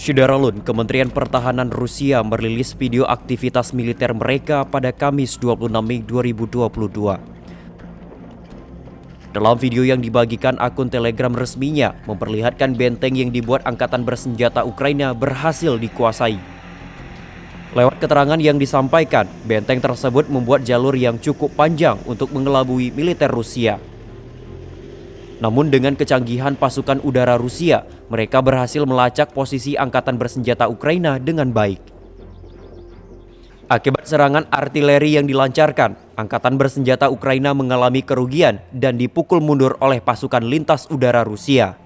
Syederalun, Kementerian Pertahanan Rusia merilis video aktivitas militer mereka pada Kamis 26 Mei 2022. Dalam video yang dibagikan akun Telegram resminya, memperlihatkan benteng yang dibuat angkatan bersenjata Ukraina berhasil dikuasai. Lewat keterangan yang disampaikan, benteng tersebut membuat jalur yang cukup panjang untuk mengelabui militer Rusia. Namun dengan kecanggihan pasukan udara Rusia, mereka berhasil melacak posisi angkatan bersenjata Ukraina dengan baik. Akibat serangan artileri yang dilancarkan, angkatan bersenjata Ukraina mengalami kerugian dan dipukul mundur oleh pasukan lintas udara Rusia.